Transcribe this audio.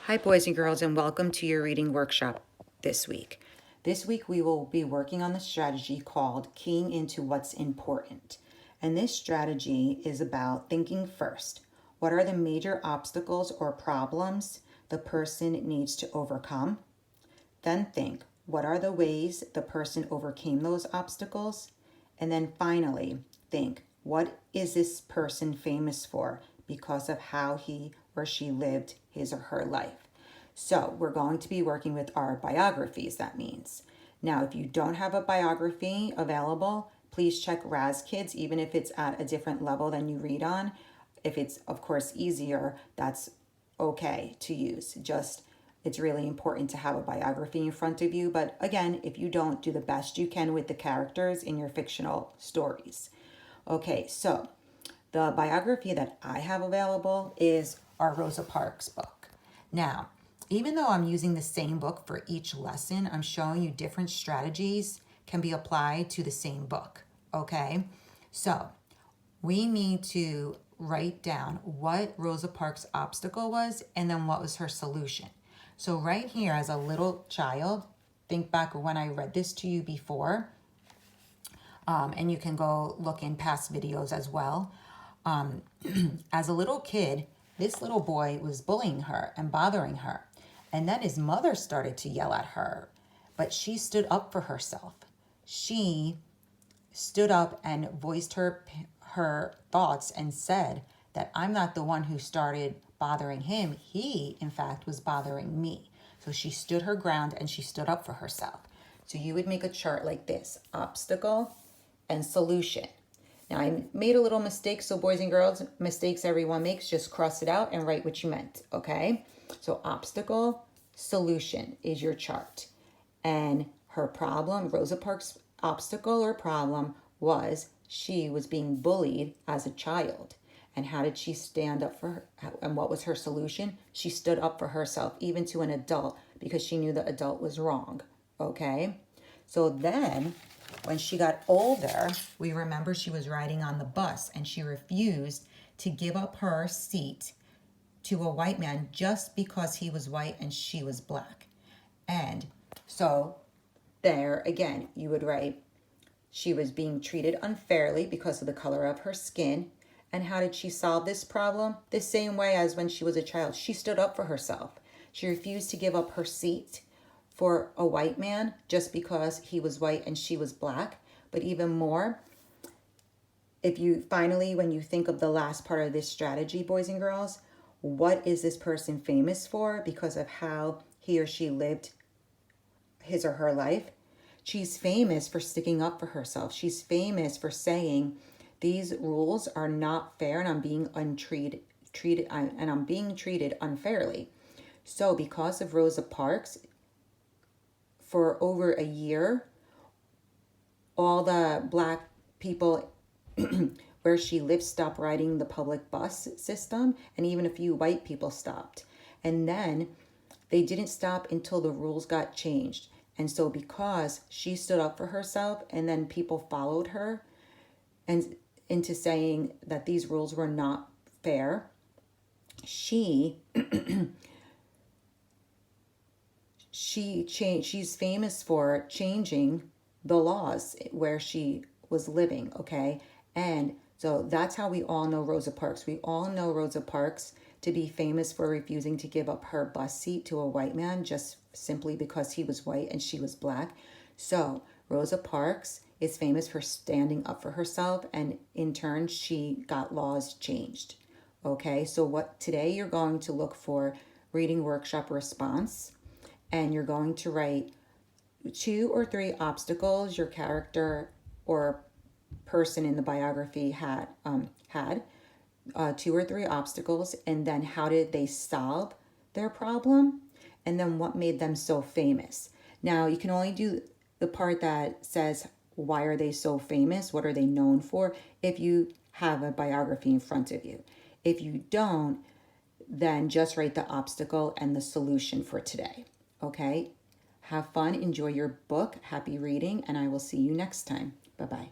Hi, boys and girls, and welcome to your reading workshop this week. This week, we will be working on the strategy called Keying into What's Important. And this strategy is about thinking first. What are the major obstacles or problems the person needs to overcome? Then think, what are the ways the person overcame those obstacles? And then finally, think, what is this person famous for because of how he or she lived his or her life? So we're going to be working with our biographies, that means. Now, if you don't have a biography available, please check Raz Kids, even if it's at a different level than you read on. If it's, of course, easier, that's okay to use. It's really important to have a biography in front of you. But again, if you don't, do the best you can with the characters in your fictional stories. Okay, so the biography that I have available is our Rosa Parks book. Now, even though I'm using the same book for each lesson, I'm showing you different strategies can be applied to the same book, okay? So we need to write down what Rosa Parks' obstacle was and then what was her solution. So right here, as a little child, think back when I read this to you before, and you can go look in past videos as well. As a little kid, this little boy was bullying her and bothering her. And then his mother started to yell at her, but she stood up for herself. She stood up and voiced her thoughts and said that I'm not the one who started bothering him. He, in fact, was bothering me. So she stood her ground and she stood up for herself. So you would make a chart like this: obstacle and solution. Now, I made a little mistake, so boys and girls, mistakes everyone makes, just cross it out and write what you meant, okay? So obstacle, solution is your chart. And her problem, Rosa Parks' obstacle or problem, was she was being bullied as a child. And how did she stand up for her? And what was her solution? She stood up for herself, even to an adult, because she knew the adult was wrong, okay? So then, when she got older, we remember she was riding on the bus and she refused to give up her seat to a white man just because he was white and she was black. And so there again, you would write, she was being treated unfairly because of the color of her skin. And how did she solve this problem? The same way as when she was a child. She stood up for herself. She refused to give up her seat for a white man just because he was white and she was black. But even more, if you finally, when you think of the last part of this strategy, boys and girls, what is this person famous for because of how he or she lived his or her life? She's famous for sticking up for herself. She's famous for saying, these rules are not fair and I'm being treated unfairly. So because of Rosa Parks, for over a year, all the black people where she lived stopped riding the public bus system, and even a few white people stopped. And then they didn't stop until the rules got changed. And so because she stood up for herself and then people followed her and into saying that these rules were not fair, she's famous for changing the laws where she was living, okay? And so that's how we all know Rosa Parks. We all know Rosa Parks to be famous for refusing to give up her bus seat to a white man just simply because he was white and she was black. So Rosa Parks is famous for standing up for herself, and in turn, she got laws changed. Okay, so what today you're going to look for reading workshop response, and you're going to write 2 or 3 obstacles your character or person in the biography had 2 or 3 obstacles, and then how did they solve their problem, and then what made them so famous. Now, you can only do the part that says, why are they so famous? What are they known for? If you have a biography in front of you. If you don't, then just write the obstacle and the solution for today. Okay? Have fun. Enjoy your book. Happy reading. And I will see you next time. Bye-bye.